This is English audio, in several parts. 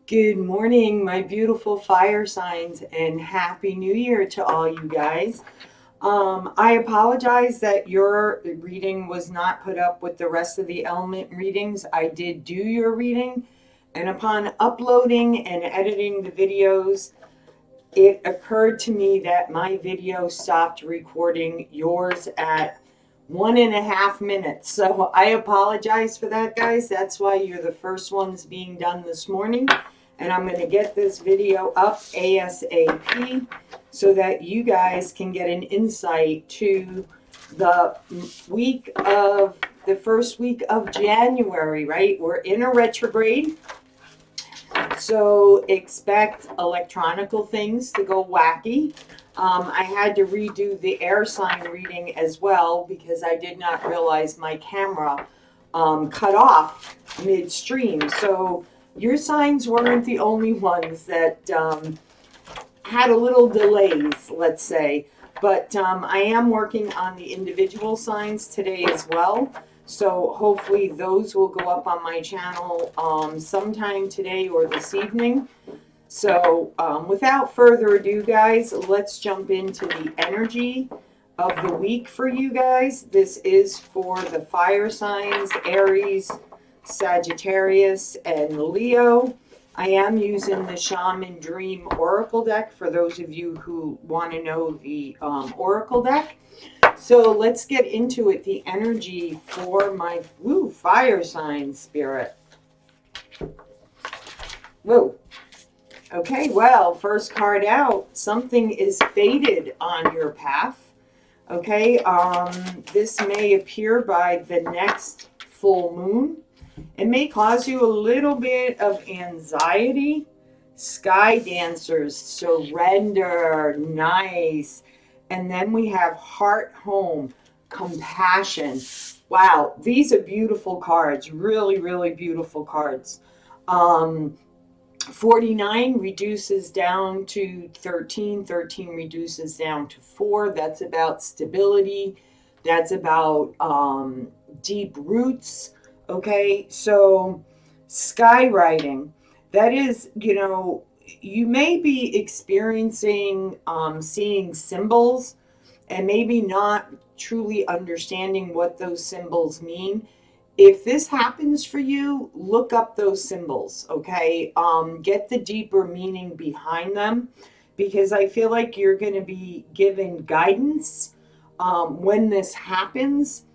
Good morning, my beautiful fire signs, and Happy New Year to all you guys. I apologize that your reading was not put up with the rest of the element readings. I did do your reading, and upon uploading and editing the videos, it occurred to me that my video stopped recording yours at 1.5 minutes. So I apologize for that, guys. That's why you're the first ones being done this morning. And I'm going to get this video up ASAP so that you guys can get an insight to the the first week of January, right? We're in a retrograde. So expect electronical things to go wacky. I had to redo the air sign reading as well because I did not realize my camera cut off midstream. So your signs weren't the only ones that had a little delays, let's say. But I am working on the individual signs today as well. So hopefully those will go up on my channel sometime today or this evening. So without further ado, guys, let's jump into the energy of the week for you guys. This is for the fire signs, Aries, Sagittarius, and Leo. I am using the Shaman Dream Oracle deck for those of you who want to know the Oracle deck. So let's get into it. The energy for my fire sign spirit. Whoa. Okay, well, first card out. Something is fated on your path. Okay, this may appear by the next full moon. It may cause you a little bit of anxiety. Sky dancers, surrender, nice. And then we have heart home, compassion. Wow, these are beautiful cards. Really, really beautiful cards. 49 reduces down to 13. 13 reduces down to 4. That's about stability. That's about deep roots. Okay, so skywriting. That is, you may be experiencing seeing symbols and maybe not truly understanding what those symbols mean. If this happens for you, look up those symbols, okay? Get the deeper meaning behind them because I feel like you're going to be given guidance when this happens.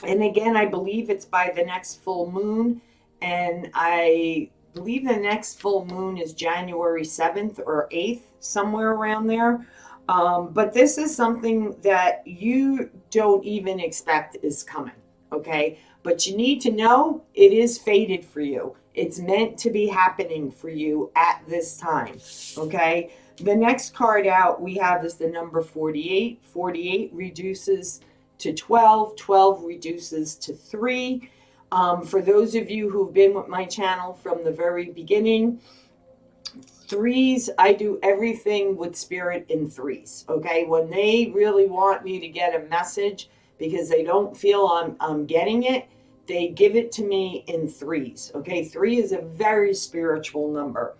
And again, I believe it's by the next full moon, and I believe the next full moon is January 7th or 8th, somewhere around there. But this is something that you don't even expect is coming, okay? But you need to know it is fated for you. It's meant to be happening for you at this time, okay? The next card out we have is the number 48. 48 reduces to 12. 12 reduces to 3. For those of you who've been with my channel from the very beginning, threes, I do everything with spirit in threes. Okay, when they really want me to get a message because they don't feel I'm getting it, they give it to me in threes. Okay, 3 is a very spiritual number.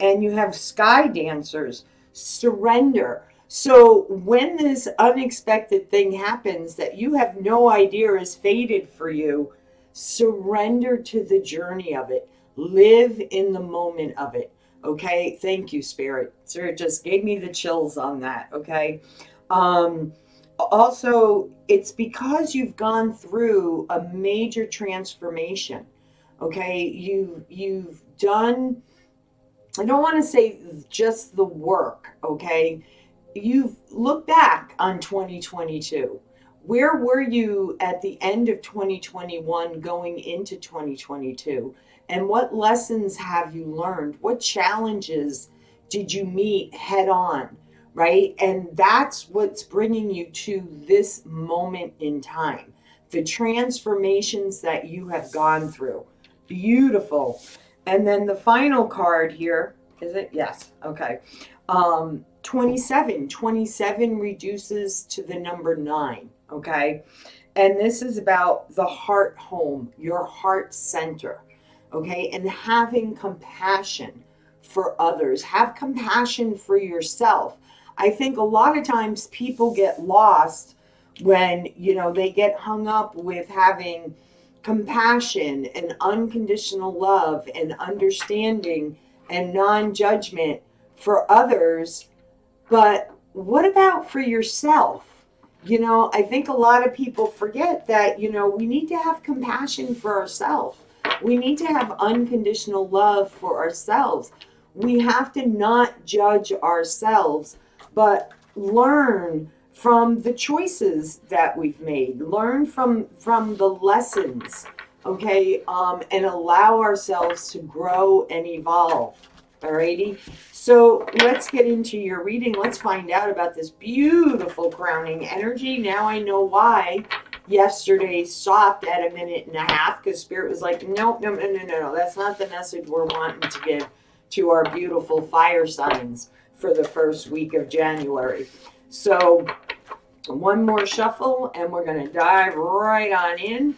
And you have sky dancers, surrender. So when this unexpected thing happens that you have no idea is fated for you, surrender to the journey of it. Live in the moment of it. Okay, thank you, Spirit. Spirit just gave me the chills on that. Okay. Also, it's because you've gone through a major transformation. Okay, you've done. I don't want to say just the work. Okay, you've looked back on 2022. Where were you at the end of 2021 going into 2022? And what lessons have you learned? What challenges did you meet head on? Right? And that's what's bringing you to this moment in time. The transformations that you have gone through. Beautiful. And then the final card here, is it? Yes. Okay. 27. 27 reduces to the number 9. Okay. And this is about the heart home, your heart center. okay? And having compassion for others. Have compassion for yourself. I think a lot of times people get lost when, they get hung up with having compassion and unconditional love and understanding and non-judgment for others. But what about for yourself? I think a lot of people forget that, we need to have compassion for ourselves. We need to have unconditional love for ourselves. We have to not judge ourselves, but learn from the choices that we've made. Learn from the lessons, okay, and allow ourselves to grow and evolve. Alrighty. So let's get into your reading. Let's find out about this beautiful crowning energy. Now I know why yesterday stopped at 1.5 minutes, because Spirit was like, no, no, no, no, no, no. That's not the message we're wanting to give to our beautiful fire signs for the first week of January. So one more shuffle and we're going to dive right on in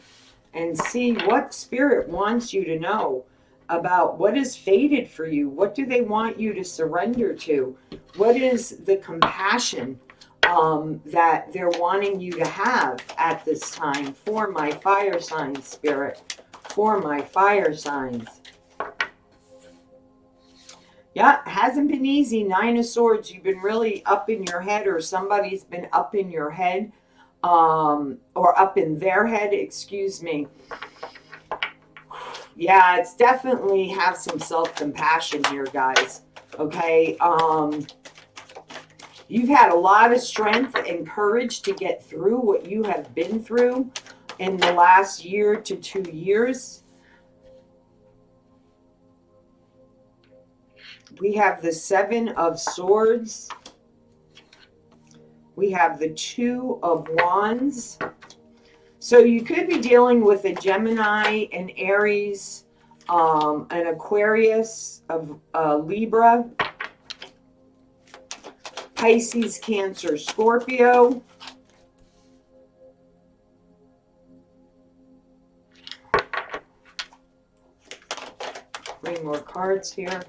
and see what Spirit wants you to know about what is fated for you. What do they want you to surrender to? What is the compassion that they're wanting you to have at this time for my fire signs, Spirit? For my fire signs. Yeah, it hasn't been easy. 9 of Swords. You've been really up in your head, or somebody's been up in your head, or up in their head, excuse me. Yeah, it's definitely have some self-compassion here, guys. Okay. You've had a lot of strength and courage to get through what you have been through in the last year to 2 years. We have the 7 of Swords. We have the 2 of Wands. So you could be dealing with a Gemini, an Aries, an Aquarius, a Libra, Pisces, Cancer, Scorpio. Bring more cards here.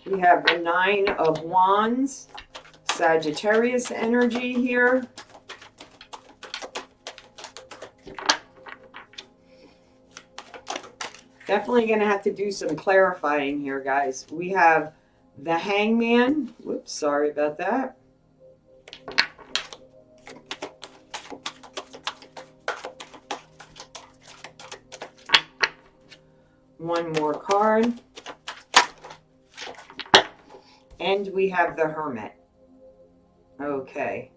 We have the 9 of Wands, Sagittarius energy here. Definitely going to have to do some clarifying here, guys. We have the Hangman. Whoops, sorry about that. One more card. And we have the Hermit. Okay.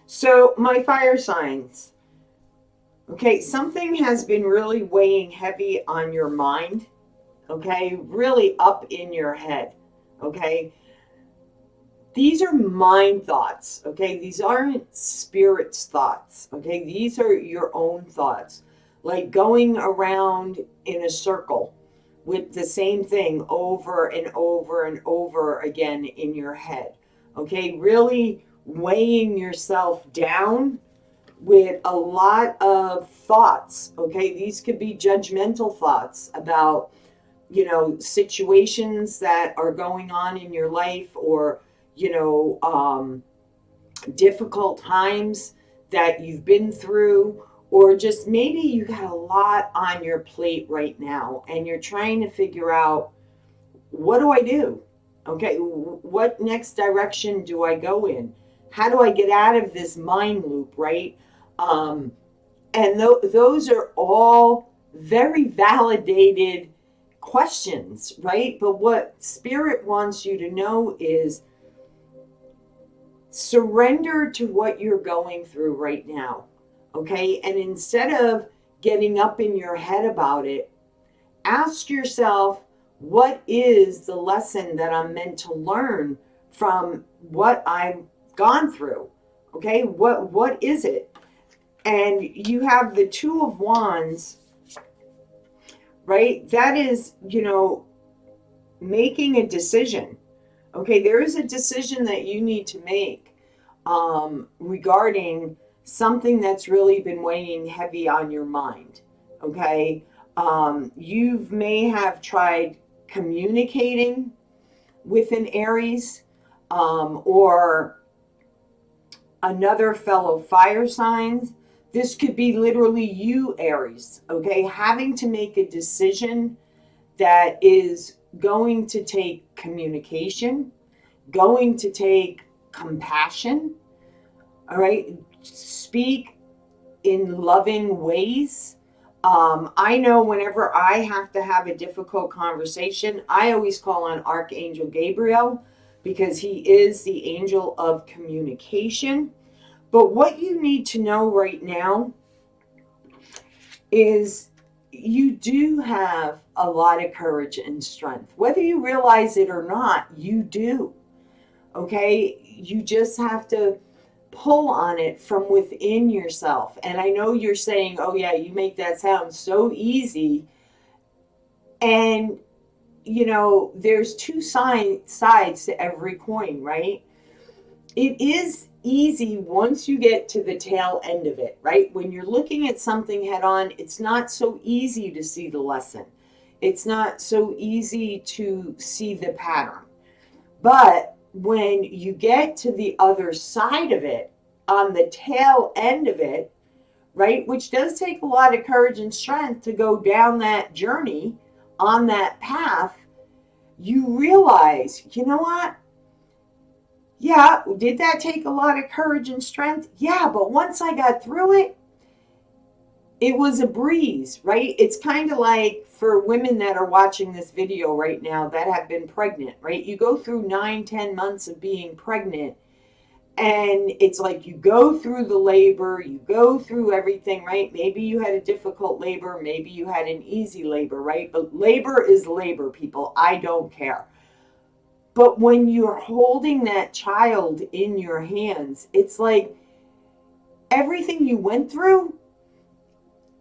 So, my fire signs. Okay, something has been really weighing heavy on your mind. Okay, really up in your head. Okay, these are mind thoughts. Okay, these aren't Spirit's thoughts. Okay, these are your own thoughts, like going around in a circle with the same thing over and over and over again in your head. Okay, really weighing yourself down with a lot of thoughts. Okay, these could be judgmental thoughts about, situations that are going on in your life, or, difficult times that you've been through, or just maybe you got a lot on your plate right now and you're trying to figure out, what do I do? Okay, what next direction do I go in? How do I get out of this mind loop, right? And those are all very validated questions, right? But what Spirit wants you to know is surrender to what you're going through right now, okay? And instead of getting up in your head about it, ask yourself, what is the lesson that I'm meant to learn from what I've gone through? Okay, what is it? And you have the Two of Wands, right? That is, making a decision. Okay, there is a decision that you need to make regarding something that's really been weighing heavy on your mind. Okay, you may have tried communicating with an Aries or another fellow fire sign. This could be literally you, Aries, okay, having to make a decision that is going to take communication, going to take compassion, all right? Speak in loving ways. I know whenever I have to have a difficult conversation, I always call on Archangel Gabriel because he is the angel of communication. But what you need to know right now is you do have a lot of courage and strength. Whether you realize it or not, you do. Okay? You just have to pull on it from within yourself. And I know you're saying, oh, yeah, you make that sound so easy. And, there's two sides to every coin, right? It is easy once you get to the tail end of it, right? When you're looking at something head on, it's not so easy to see the lesson. It's not so easy to see the pattern. But when you get to the other side of it, on the tail end of it, right, which does take a lot of courage and strength to go down that journey on that path, you realize, you know what? Yeah, did that take a lot of courage and strength? Yeah, but once I got through it, it was a breeze, right? It's kind of like for women that are watching this video right now that have been pregnant, right? You go through 9, 10 months of being pregnant, and it's like you go through the labor, you go through everything, right? Maybe you had a difficult labor, maybe you had an easy labor, right? But labor is labor, people. I don't care. But when you're holding that child in your hands, it's like everything you went through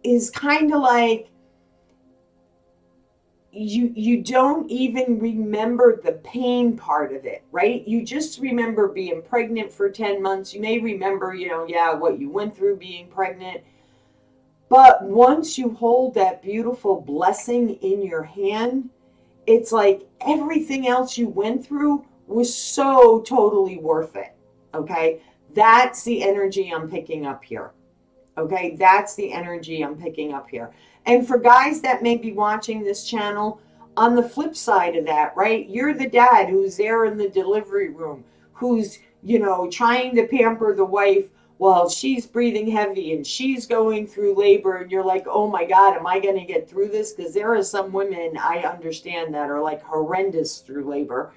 is kind of like you don't even remember the pain part of it, right? You just remember being pregnant for 10 months. You may remember, what you went through being pregnant. But once you hold that beautiful blessing in your hand, it's like everything else you went through was so totally worth it. Okay? That's the energy I'm picking up here. Okay? That's the energy I'm picking up here. And for guys that may be watching this channel, on the flip side of that, right? You're the dad who's there in the delivery room, who's, trying to pamper the wife while she's breathing heavy and she's going through labor, and you're like, oh my God, am I going to get through this? Because there are some women I understand that are like horrendous through labor.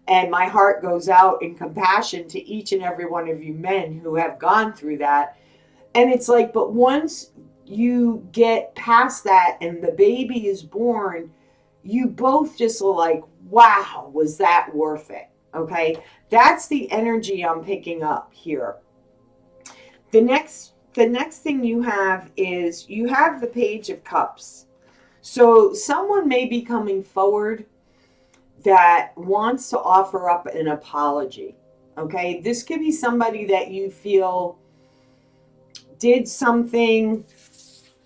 And my heart goes out in compassion to each and every one of you men who have gone through that. And it's like, but once you get past that and the baby is born, you both just are like, wow, was that worth it? Okay. That's the energy I'm picking up here. The next thing you have is you have the Page of Cups. So someone may be coming forward that wants to offer up an apology. Okay. This could be somebody that you feel did something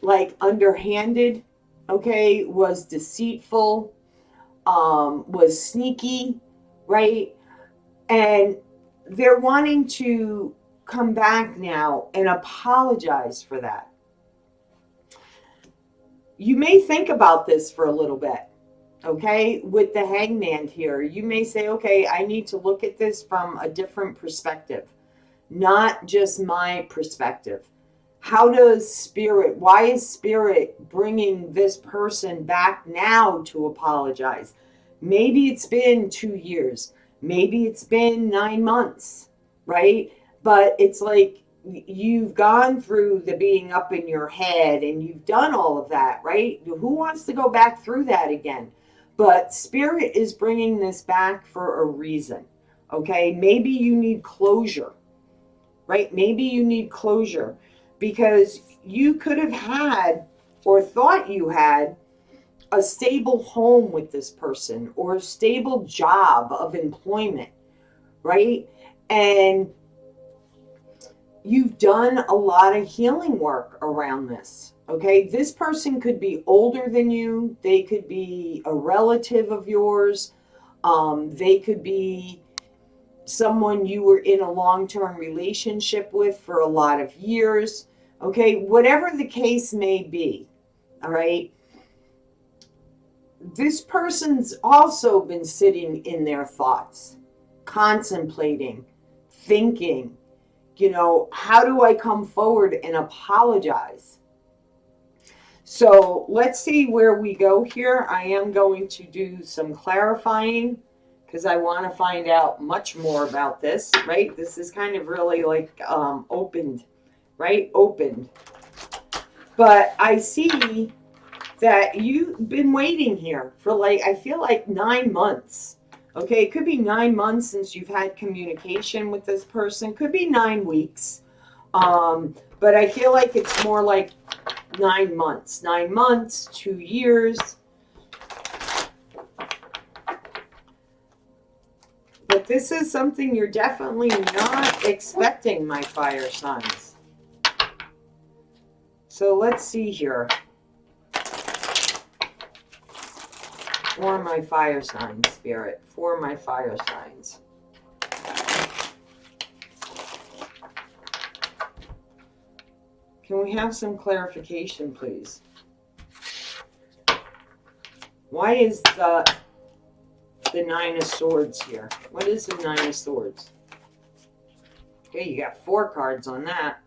like underhanded, okay, was deceitful, was sneaky, right? And they're wanting to come back now and apologize for that. You may think about this for a little bit, okay? With the Hangman here, you may say, okay, I need to look at this from a different perspective, not just my perspective. How does Spirit, why is Spirit bringing this person back now to apologize? Maybe it's been 2 years. Maybe it's been 9 months, right? But it's like you've gone through the being up in your head and you've done all of that, right? Who wants to go back through that again? But Spirit is bringing this back for a reason, okay? Maybe you need closure, right? Maybe you need closure because you could have had or thought you had a stable home with this person or a stable job of employment, right? And you've done a lot of healing work around this. Okay, this person could be older than you, they could be a relative of yours, they could be someone you were in a long-term relationship with for a lot of years. Okay, whatever the case may be, all right, this person's also been sitting in their thoughts, contemplating, thinking, how do I come forward and apologize? So let's see where we go here. I am going to do some clarifying because I want to find out much more about this, right? This is kind of really like opened, right? Opened. But I see that you've been waiting here for I feel like 9 months. Okay, it could be 9 months since you've had communication with this person. Could be 9 weeks. But I feel like it's more like 9 months. 9 months, 2 years. But this is something you're definitely not expecting, my fire signs. So let's see here. For my fire signs, Spirit. For my fire signs. Can we have some clarification, please? Why is the Nine of Swords here? What is the Nine of Swords? Okay, you got 4 cards on that.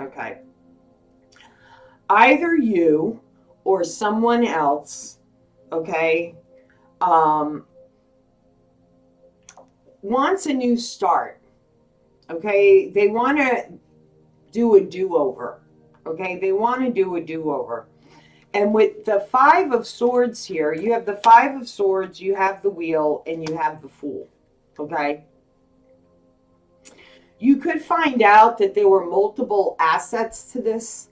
Okay. Either you or someone else, okay, wants a new start. Okay, they want to do a do-over. Okay, they want to do a do-over. And with the 5 of Swords here, you have the 5 of Swords, you have the Wheel, and you have the Fool. Okay? You could find out that there were multiple assets to this.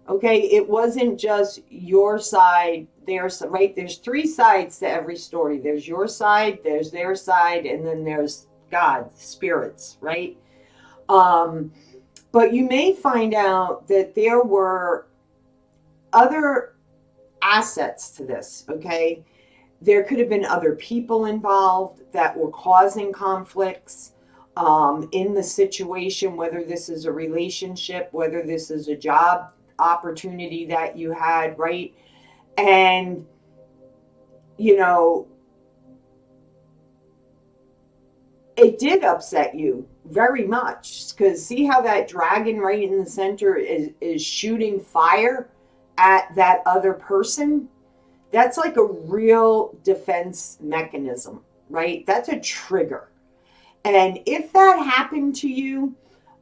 Okay, it wasn't just your side, their side, right? There's 3 sides to every story. There's your side, there's their side, and then there's God, spirits, right? But you may find out that there were other assets to this, okay? There could have been other people involved that were causing conflicts in the situation, whether this is a relationship, whether this is a job opportunity that you had, right? And, it did upset you very much because see how that dragon right in the center is shooting fire at that other person? That's like a real defense mechanism, right? That's a trigger. And if that happened to you,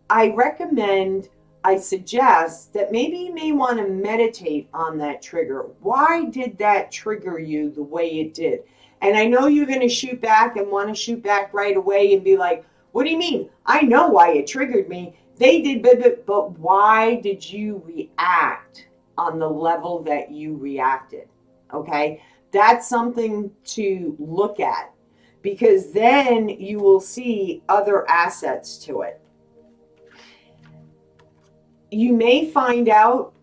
I suggest that maybe you may want to meditate on that trigger. Why did that trigger you the way it did? And I know you're going to shoot back and want to shoot back right away and be like, what do you mean? I know why it triggered me. They did, but why did you react on the level that you reacted? Okay? That's something to look at because then you will see other assets to it. You may find out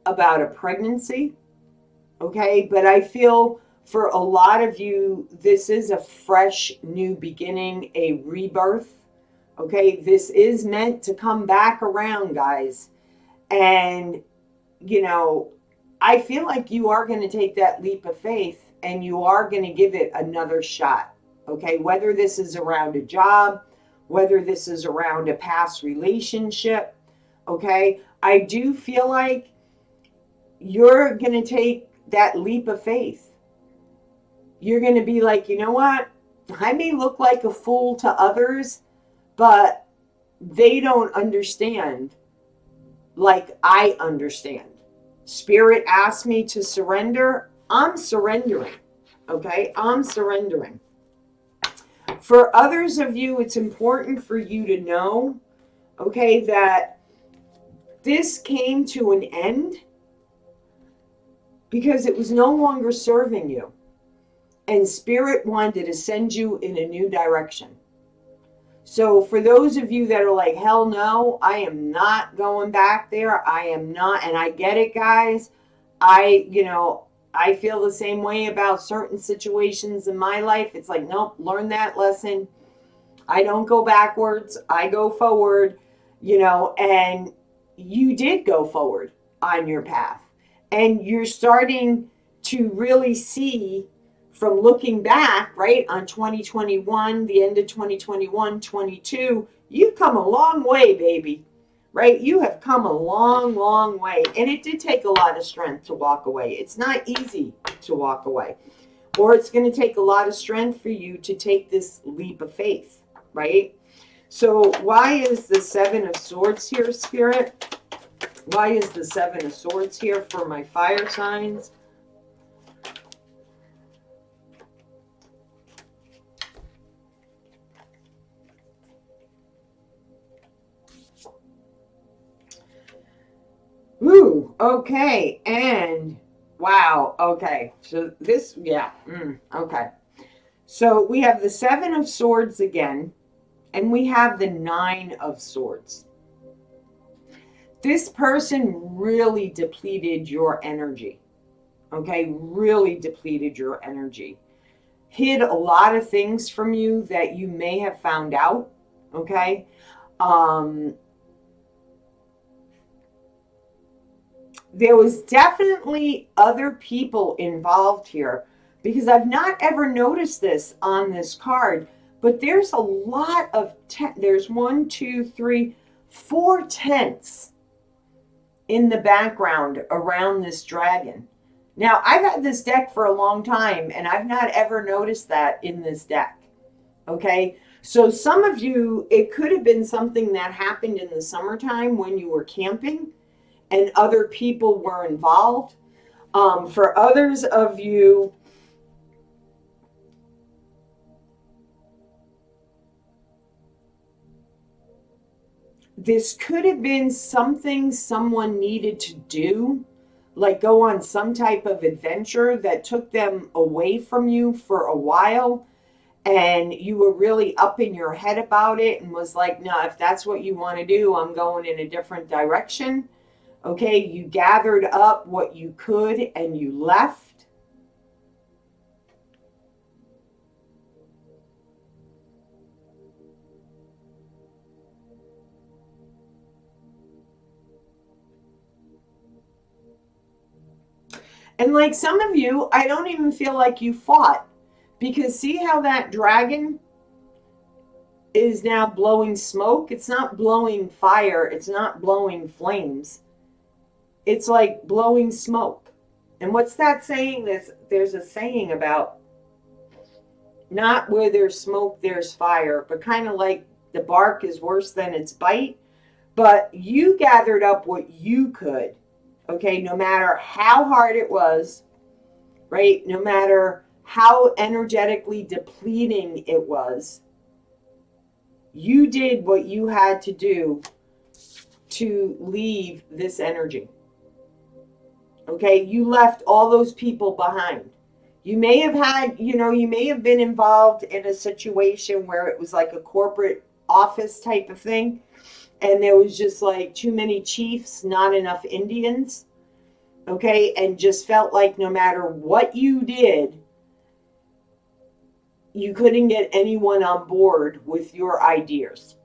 about a pregnancy, okay? But I feel for a lot of you, this is a fresh new beginning, a rebirth, okay? This is meant to come back around, guys. And, I feel like you are going to take that leap of faith and you are going to give it another shot, okay? Whether this is around a job, whether this is around a past relationship, okay? I do feel like you're going to take that leap of faith. You're going to be like, you know what? I may look like a fool to others, but they don't understand like I understand. Spirit asked me to surrender. I'm surrendering. Okay, I'm surrendering. For others of you, it's important for you to know, okay, that this came to an end because it was no longer serving you. And Spirit wanted to send you in a new direction. So for those of you that are like, hell no, I am not going back there. I am not. And I get it, guys. I feel the same way about certain situations in my life. It's like, nope, learn that lesson. I don't go backwards. I go forward, and you did go forward on your path. And you're starting to really see from looking back, right, on 2021, the end of 2021, 22, you've come a long way, baby, right? You have come a long, long way. And it did take a lot of strength to walk away. It's not easy to walk away, or it's going to take a lot of strength for you to take this leap of faith, right? So why is the Seven of Swords here, Spirit? Why is the Seven of Swords here for my fire signs? Ooh, okay. And wow, okay. So this, yeah, okay. So we have the Seven of Swords again, and we have the Nine of Swords. This person really depleted your energy, okay? Really depleted your energy. Hid a lot of things from you that you may have found out, okay? There was definitely other people involved here, because I've not ever noticed this on this card, but there's a lot of, there's 1, 2, 3, 4 tents in the background around this dragon. Now, I've had this deck for a long time, and I've not ever noticed that in this deck, okay? So some of you, it could have been something that happened in the summertime when you were camping, and other people were involved. For others of you, this could have been something someone needed to do, like go on some type of adventure that took them away from you for a while, and you were really up in your head about it and was like, no, if that's what you want to do, I'm going in a different direction. Okay, you gathered up what you could and you left. And like some of you, I don't even feel like you fought, because see how that dragon is now blowing smoke? It's not blowing fire. It's not blowing flames. It's like blowing smoke. And what's that saying? There's a saying about not where there's smoke, there's fire, but kind of like the bark is worse than its bite. But you gathered up what you could, okay, no matter how hard it was, right? No matter how energetically depleting it was, you did what you had to do to leave this energy. Okay, you left all those people behind. You may have had, you may have been involved in a situation where it was like a corporate office type of thing, and there was just like too many chiefs, not enough Indians, okay, and just felt like no matter what you did, you couldn't get anyone on board with your ideas.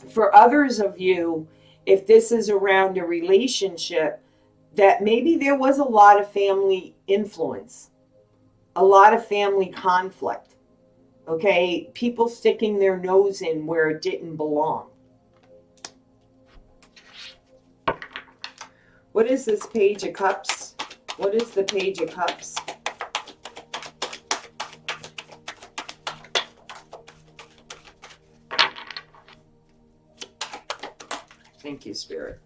For others of you, if this is around a relationship, that maybe there was a lot of family influence, a lot of family conflict, okay? People sticking their nose in where it didn't belong. What is this Page of Cups? What is the Page of Cups? Thank you, Spirit.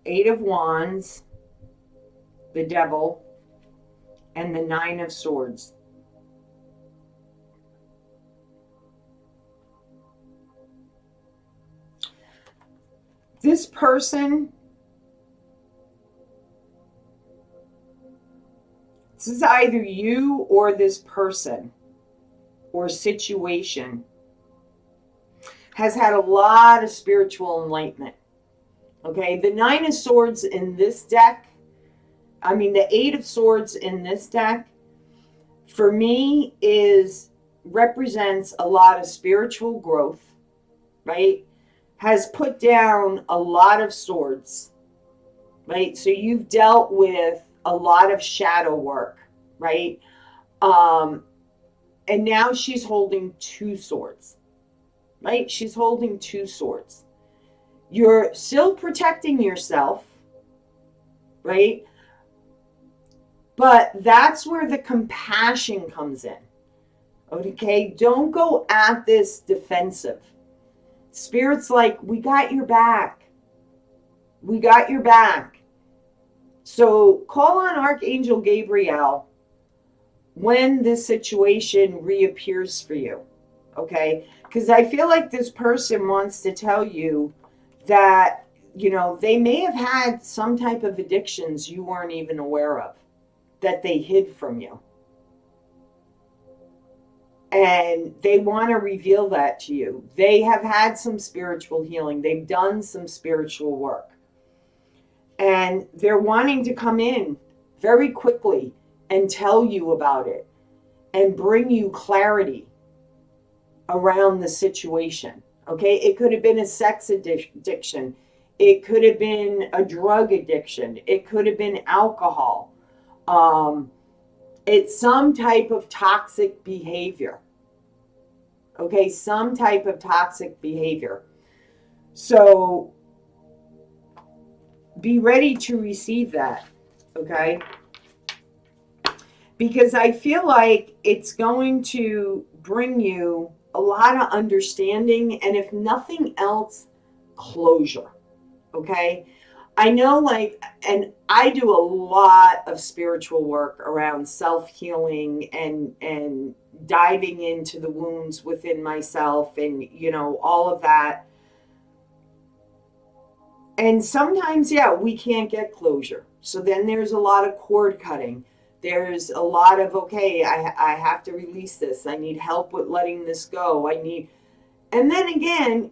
Eight of Wands, the Devil, and the Nine of Swords. This person, this is either you or this person or situation, has had a lot of spiritual enlightenment. Okay, the Nine of Swords in this deck, the Eight of Swords in this deck, for me, represents a lot of spiritual growth, right? Has put down a lot of swords, right? So you've dealt with a lot of shadow work, right? And now she's holding two swords, right? She's holding two swords. You're still protecting yourself, right? But that's where the compassion comes in. Okay, don't go at this defensive. Spirit's like, we got your back. We got your back. So call on Archangel Gabriel when this situation reappears for you. Okay, because I feel like this person wants to tell you that, they may have had some type of addictions you weren't even aware of, that they hid from you. And they want to reveal that to you. They have had some spiritual healing. They've done some spiritual work. And they're wanting to come in very quickly and tell you about it and bring you clarity around the situation. Okay? It could have been a sex addiction. It could have been a drug addiction. It could have been alcohol. It's some type of toxic behavior. Okay, some type of toxic behavior. So be ready to receive that, okay? Because I feel like it's going to bring you a lot of understanding, and if nothing else, closure, okay? I know, and I do a lot of spiritual work around self-healing and diving into the wounds within myself and, all of that. And sometimes, we can't get closure. So then there's a lot of cord cutting. There's a lot of, okay, I have to release this. I need help with letting this go. And then again,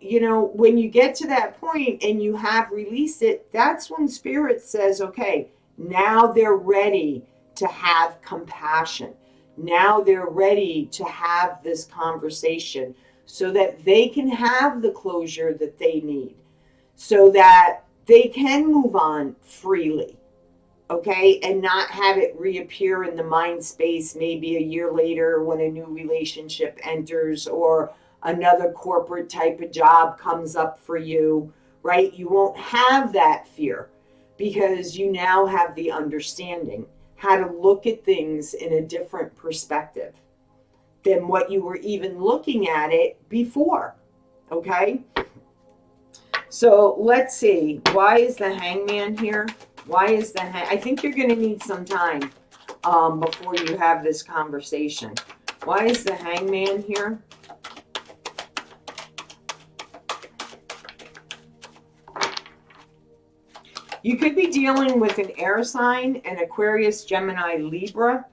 when you get to that point and you have released it, that's when Spirit says, okay, now they're ready to have compassion. Now they're ready to have this conversation so that they can have the closure that they need, so that they can move on freely, okay, and not have it reappear in the mind space maybe a year later when a new relationship enters or another corporate type of job comes up for you, right? You won't have that fear because you now have the understanding how to look at things in a different perspective than what you were even looking at it before, okay? So let's see. Why is the Hangman here? Why is the I think you're going to need some time before you have this conversation. Why is the Hangman here? You could be dealing with an air sign, an Aquarius, Gemini, Libra.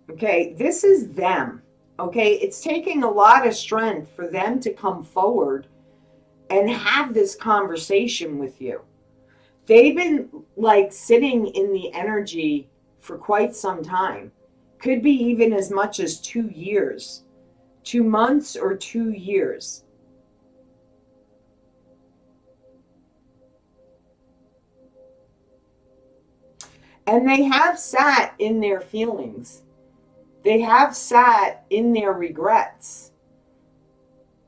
Okay, this is them. Okay, it's taking a lot of strength for them to come forward and have this conversation with you. They've been sitting in the energy for quite some time. Could be even as much as 2 years, 2 months or 2 years. And they have sat in their feelings. They have sat in their regrets.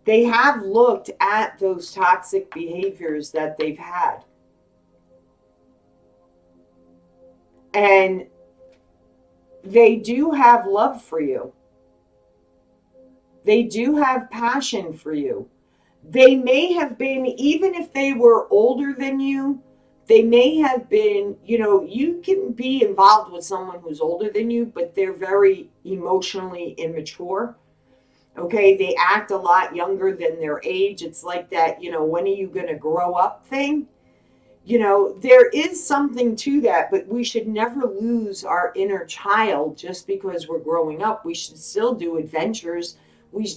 They have looked at those toxic behaviors that they've had. And they do have love for you. They do have passion for you. They may have been, even if they were older than you, they may have been, you can be involved with someone who's older than you, but they're very emotionally immature. Okay, they act a lot younger than their age. It's like that, when are you going to grow up thing? There is something to that, but we should never lose our inner child just because we're growing up. We should still do adventures.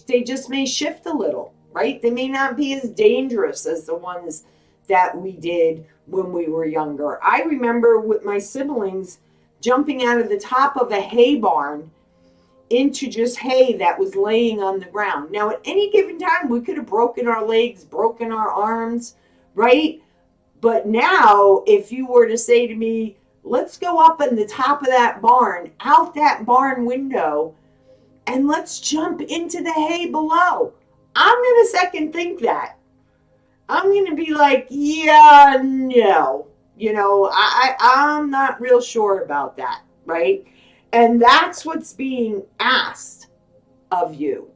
They just may shift a little, right? They may not be as dangerous as the ones that we did when we were younger. I remember with my siblings jumping out of the top of a hay barn into just hay that was laying on the ground. Now, at any given time, we could have broken our legs, broken our arms, right? But now, if you were to say to me, let's go up on the top of that barn, out that barn window, and let's jump into the hay below, I'm going to second think that. I'm going to be like, yeah, no. I'm not real sure about that, right? And that's what's being asked of you,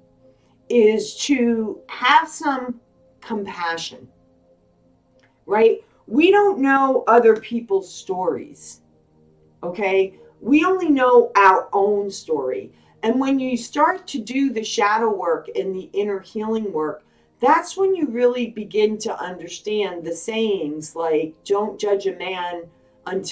is to have some compassion, right? We don't know other people's stories, okay? We only know our own story. And when you start to do the shadow work and the inner healing work, that's when you really begin to understand the sayings like, don't judge a man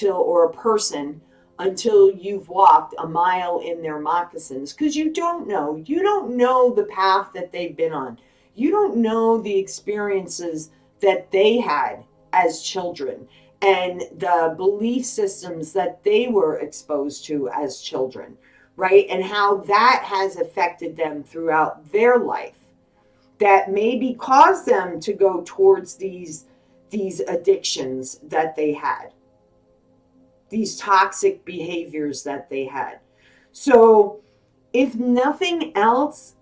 or a person until you've walked a mile in their moccasins. Because you don't know. You don't know the path that they've been on. You don't know the experiences that they had as children and the belief systems that they were exposed to as children, right? And how that has affected them throughout their life, that maybe caused them to go towards these addictions that they had, these toxic behaviors that they had. So if nothing else,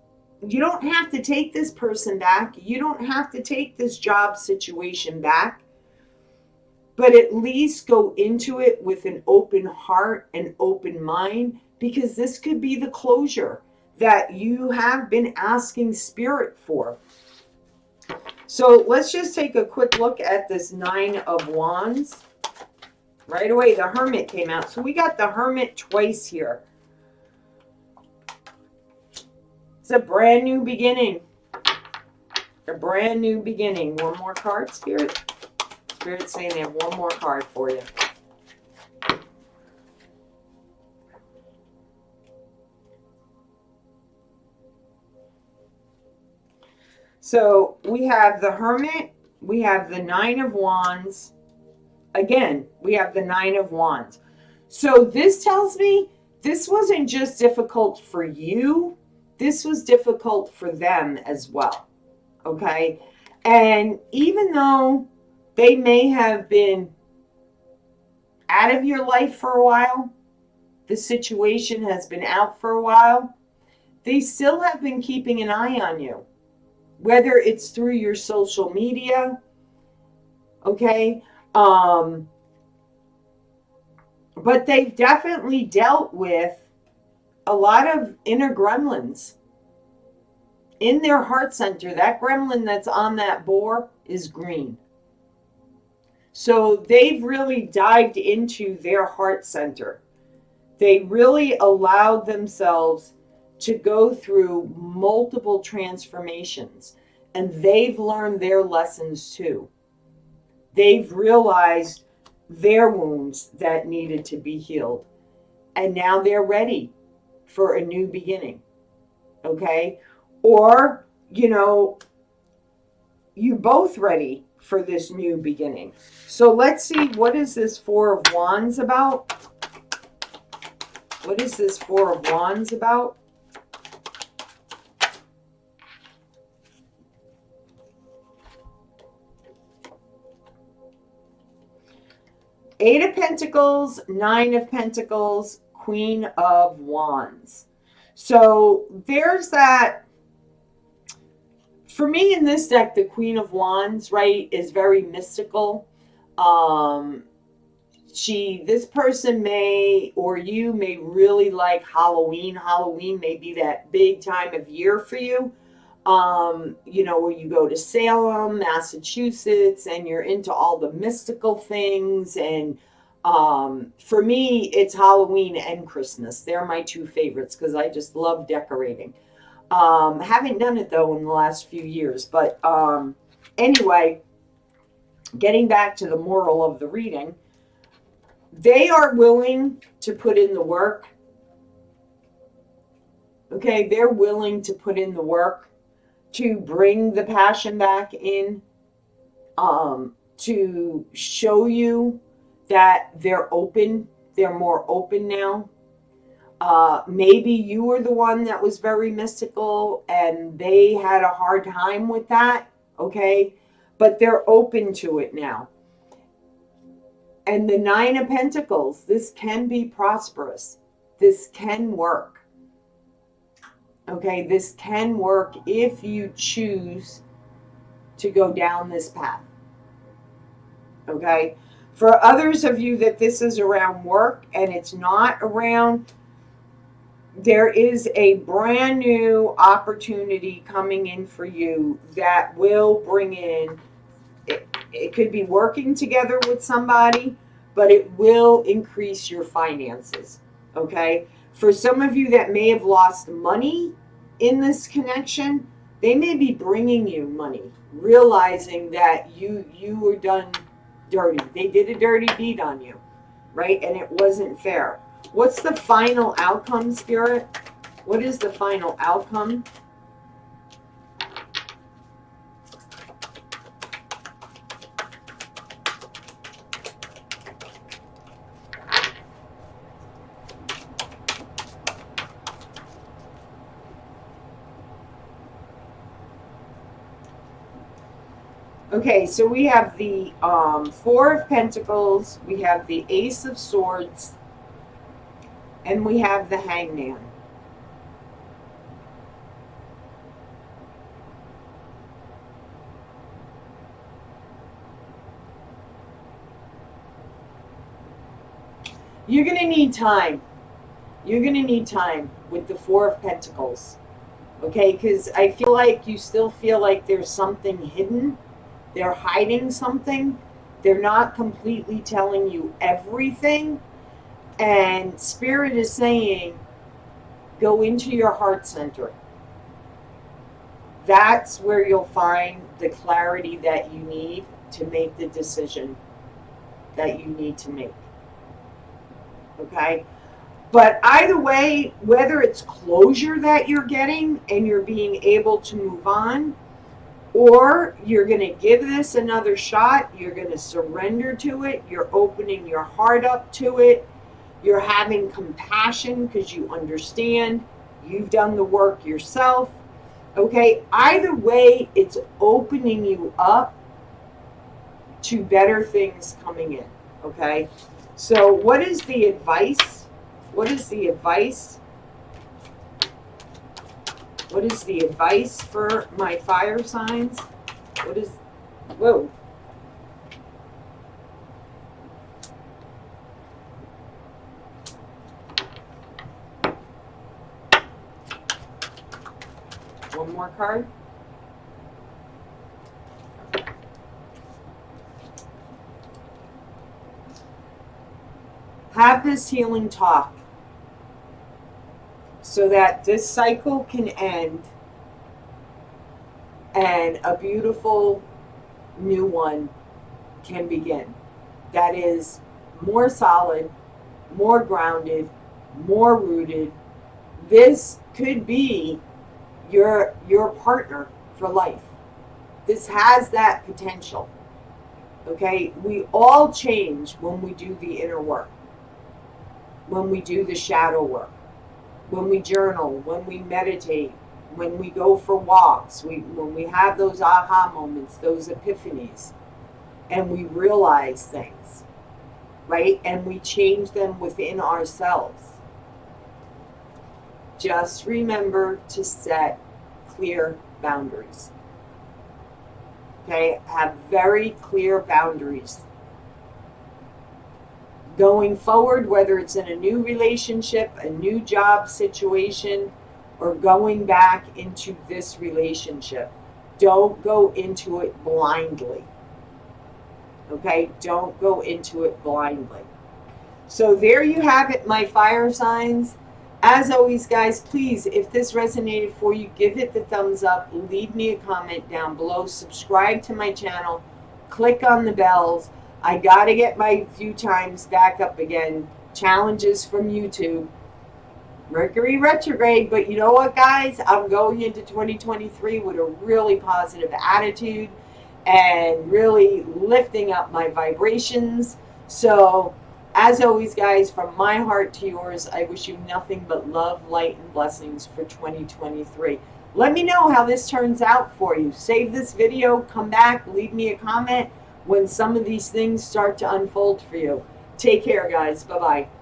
you don't have to take this person back. You don't have to take this job situation back. But at least go into it with an open heart and open mind, because this could be the closure that you have been asking Spirit for. So let's just take a quick look at this Nine of Wands. Right away, the Hermit came out. So we got the Hermit twice here. It's a brand new beginning. A brand new beginning. One more card, Spirit. Spirit's saying they have one more card for you. So we have the Hermit. We have the Nine of Wands. Again, we have the Nine of Wands. So this tells me this wasn't just difficult for you. This was difficult for them as well. Okay? And even though they may have been out of your life for a while, the situation has been out for a while, they still have been keeping an eye on you. Whether it's through your social media, okay? But they've definitely dealt with a lot of inner gremlins in their heart center. That gremlin that's on that boar is green. So they've really dived into their heart center. They really allowed themselves to go through multiple transformations, and they've learned their lessons too. They've realized their wounds that needed to be healed, and now they're ready for a new beginning. Okay? Or, you both ready for this new beginning. So let's see, what is this Four of Wands about? What is this Four of Wands about? Eight of Pentacles, Nine of Pentacles, Queen of Wands. So there's that. For me in this deck, the Queen of Wands, right, is very mystical. This person may, or you may really like Halloween. Halloween may be that big time of year for you. Where you go to Salem, Massachusetts, and you're into all the mystical things. And for me, it's Halloween and Christmas. They're my two favorites because I just love decorating. Haven't done it though in the last few years, but anyway, getting back to the moral of the reading, they are willing to put in the work. Okay, they're willing to put in the work to bring the passion back in, to show you that they're open, they're more open now. Maybe you were the one that was very mystical and they had a hard time with that, okay? But they're open to it now. And the Nine of Pentacles, this can be prosperous. This can work. Okay, this can work if you choose to go down this path. Okay, for others of you that this is around work and it's not around, there is a brand new opportunity coming in for you that will bring in, it could be working together with somebody, but it will increase your finances. Okay, for some of you that may have lost money in this connection, they may be bringing you money, realizing that you were done dirty. They did a dirty deed on you, right? And it wasn't fair. What's the final outcome, Spirit? What is the final outcome? Okay, so we have the Four of Pentacles, we have the Ace of Swords, and we have the Hangman. You're going to need time. You're going to need time with the Four of Pentacles. Okay, because I feel like you still feel like there's something hidden. They're hiding something. They're not completely telling you everything. And Spirit is saying, go into your heart center. That's where you'll find the clarity that you need to make the decision that you need to make. Okay? But either way, whether it's closure that you're getting and you're being able to move on, or you're going to give this another shot, you're going to surrender to it, you're opening your heart up to it, you're having compassion because you understand you've done the work yourself. Okay, either way, it's opening you up to better things coming in. Okay, so what is the advice? What is the advice? What is the advice for my fire signs? What is, whoa. One more card. Have this healing talk so that this cycle can end and a beautiful new one can begin. That is more solid, more grounded, more rooted. This could be your partner for life. This has that potential. Okay, we all change when we do the inner work, when we do the shadow work, when we journal, when we meditate, when we go for walks, when we have those aha moments, those epiphanies, and we realize things, right? And we change them within ourselves. Just remember to set clear boundaries. Okay, have very clear boundaries. going forward, whether it's in a new relationship, a new job situation, or going back into this relationship. Don't go into it blindly. Okay? Don't go into it blindly. So there you have it, my fire signs. As always, guys, please, if this resonated for you, give it the thumbs up. Leave me a comment down below. Subscribe to my channel. Click on the bells. I got to get my view times back up again. Challenges from YouTube. Mercury retrograde. But you know what, guys? I'm going into 2023 with a really positive attitude and really lifting up my vibrations. So, as always, guys, from my heart to yours, I wish you nothing but love, light, and blessings for 2023. Let me know how this turns out for you. Save this video, come back, leave me a comment when some of these things start to unfold for you. Take care, guys. Bye-bye.